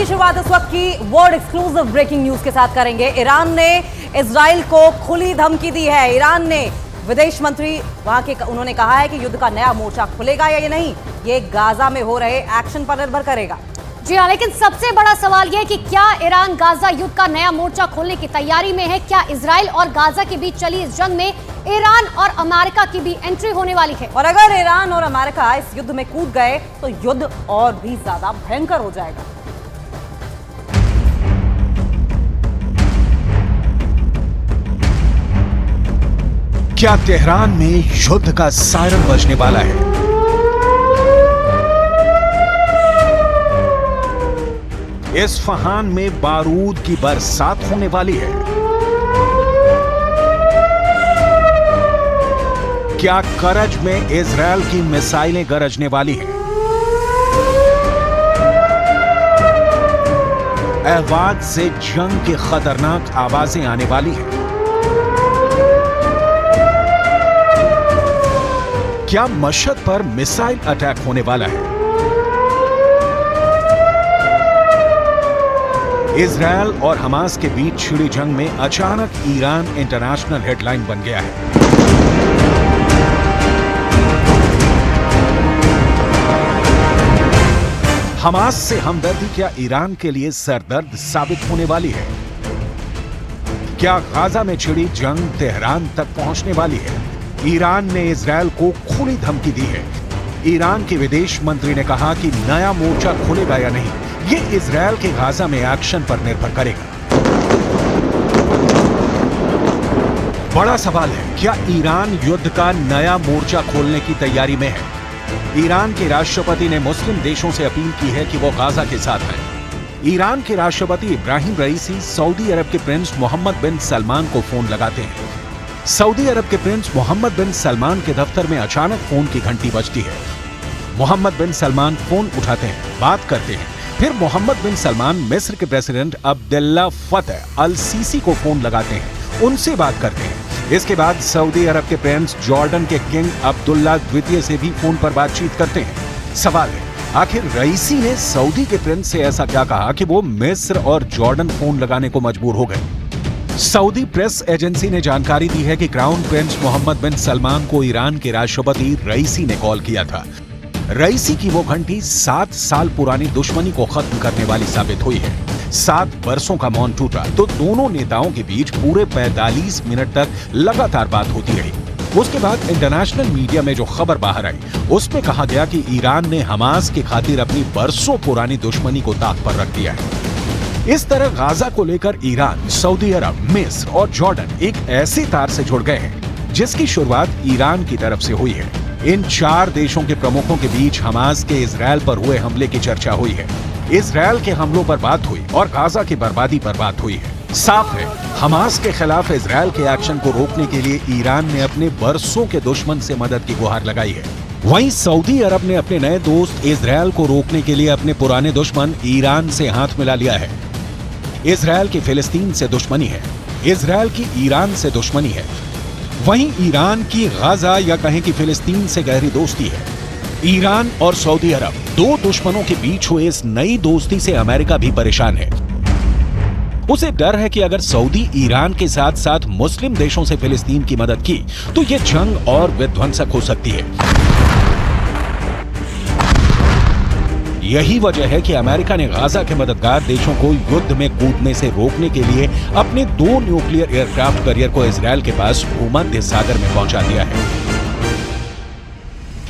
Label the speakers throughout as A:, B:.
A: की शुरुआत इस वक्त की वर्ल्ड एक्सक्लूसिव ब्रेकिंग न्यूज के साथ करेंगे। ईरान ने इजराइल को खुली धमकी दी है। ईरान ने विदेश मंत्री वहां के उन्होंने कहा है कि युद्ध का नया मोर्चा खुलेगा या ये नहीं, ये गाजा में हो रहे एक्शन पर निर्भर करेगा।
B: जी हाँ, लेकिन सबसे बड़ा सवाल यह है कि क्या ईरान गाजा युद्ध का नया मोर्चा खोलने की तैयारी में है? क्या इजराइल और गाजा के बीच चली इस जंग में ईरान और अमेरिका की भी एंट्री होने वाली है?
A: और अगर ईरान और अमेरिका इस युद्ध में कूद गए तो युद्ध और भी ज्यादा भयंकर हो जाएगा।
C: क्या तेहरान में युद्ध का सायरन बजने वाला है? इस्फहान में बारूद की बरसात होने वाली है? क्या करज में इजरायल की मिसाइलें गरजने वाली हैं? अहवाज से जंग की खतरनाक आवाजें आने वाली हैं? क्या मशहद पर मिसाइल अटैक होने वाला है? इजरायल और हमास के बीच छिड़ी जंग में अचानक ईरान इंटरनेशनल हेडलाइन बन गया है। हमास से हमदर्दी क्या ईरान के लिए सरदर्द साबित होने वाली है? क्या गाजा में छिड़ी जंग तेहरान तक पहुंचने वाली है? ईरान ने इजरायल को खुली धमकी दी है। ईरान के विदेश मंत्री ने कहा कि नया मोर्चा खुलेगा या नहीं, ये इजरायल के गाजा में एक्शन पर निर्भर करेगा। बड़ा सवाल है, क्या ईरान युद्ध का नया मोर्चा खोलने की तैयारी में है? ईरान के राष्ट्रपति ने मुस्लिम देशों से अपील की है कि वो गाजा के साथ हैं। ईरान के राष्ट्रपति इब्राहिम रईसी सऊदी अरब के प्रिंस मोहम्मद बिन सलमान को फोन लगाते हैं। सऊदी अरब के प्रिंस मोहम्मद बिन सलमान के दफ्तर में अचानक फोन की घंटी बजती है। मोहम्मद बिन सलमान फोन उठाते हैं, बात करते हैं। फिर मोहम्मद बिन सलमान मिस्र के प्रेसिडेंट अब्दुल्ला फतह अल सीसी को फोन लगाते हैं, उनसे बात करते हैं। इसके बाद सऊदी अरब के प्रिंस जॉर्डन के किंग अब्दुल्ला द्वितीय से भी फोन पर बातचीत करते हैं। सवाल है, आखिर रईसी ने सऊदी के प्रिंस से ऐसा क्या कहा कि वो मिस्र और जॉर्डन फोन लगाने को मजबूर हो गए? सऊदी प्रेस एजेंसी ने जानकारी दी है कि क्राउन प्रिंस मोहम्मद बिन सलमान को ईरान के राष्ट्रपति रईसी ने कॉल किया था। रईसी की वो घंटी 7 साल पुरानी दुश्मनी को खत्म करने वाली साबित हुई है। 7 वर्षों का मौन टूटा तो दोनों नेताओं के बीच पूरे 45 मिनट तक लगातार बात होती रही। उसके बाद इंटरनेशनल मीडिया में जो खबर बाहर आई, उसमें कहा गया कि ईरान ने हमास की खातिर अपनी बरसों पुरानी दुश्मनी को ताक पर रख दिया है। इस तरह गाजा को लेकर ईरान, सऊदी अरब, मिस्र और जॉर्डन एक ऐसे तार से जुड़ गए हैं जिसकी शुरुआत ईरान की तरफ से हुई है। इन 4 देशों के प्रमुखों के बीच हमास के इजरायल पर हुए हमले की चर्चा हुई है। इजरायल के हमलों पर बात हुई और गाजा की बर्बादी पर बात हुई है। साफ है, हमास के खिलाफ इजरायल के एक्शन को रोकने के लिए ईरान ने अपने बरसों के दुश्मन से मदद की गुहार लगाई है। वहीं सऊदी अरब ने अपने नए दोस्त इजरायल को रोकने के लिए अपने पुराने दुश्मन ईरान से हाथ मिला लिया है। इजरायल की फिलिस्तीन से दुश्मनी है, इजरायल की ईरान से दुश्मनी है। वहीं ईरान की गाजा या कहें कि फिलिस्तीन से गहरी दोस्ती है। ईरान और सऊदी अरब, 2 दुश्मनों के बीच हुए इस नई दोस्ती से अमेरिका भी परेशान है। उसे डर है कि अगर सऊदी ईरान के साथ साथ मुस्लिम देशों से फिलिस्तीन की मदद की तो यह जंग और विध्वंसक हो सकती है। यही वजह है कि अमेरिका ने गाजा के मददगार देशों को युद्ध में कूदने से रोकने के लिए अपने 2 न्यूक्लियर एयरक्राफ्ट कैरियर को इजरायल के पास भूमध्य सागर में पहुंचा दिया है।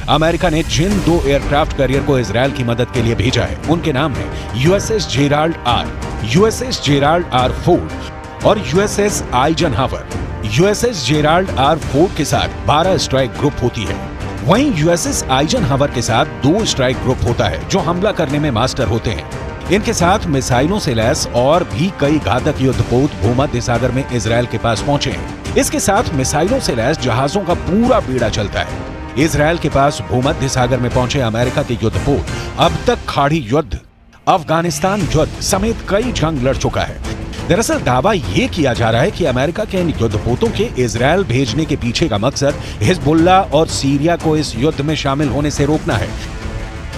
C: अमेरिका ने जिन 2 एयरक्राफ्ट कैरियर को इजरायल की मदद के लिए भेजा है, उनके नाम है USS Gerald R, USS Gerald R Ford और USS Eisenhower. USS Gerald R Ford के साथ 12 स्ट्राइक ग्रुप होती है। वहीं यूएसएस आइजनहावर के साथ 2 स्ट्राइक ग्रुप होता है जो हमला करने में मास्टर होते हैं। इनके साथ मिसाइलों से लैस और भी कई घातक युद्धपोत भूमध्य सागर में इजरायल के पास पहुंचे हैं। इसके साथ मिसाइलों से लैस जहाजों का पूरा बीड़ा चलता है। इजरायल के पास भूमध्य सागर में पहुंचे अमेरिका के युद्धपोत अब तक खाड़ी युद्ध, अफगानिस्तान युद्ध समेत कई जंग लड़ चुका है। दरअसल दावा ये किया जा रहा है कि अमेरिका के इन युद्धपोतों के इजरायल भेजने के पीछे का मकसद हिजबुल्लाह और सीरिया को इस युद्ध में शामिल होने से रोकना है।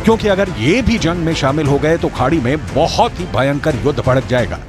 C: क्योंकि अगर ये भी जंग में शामिल हो गए तो खाड़ी में बहुत ही भयंकर युद्ध भड़क जाएगा।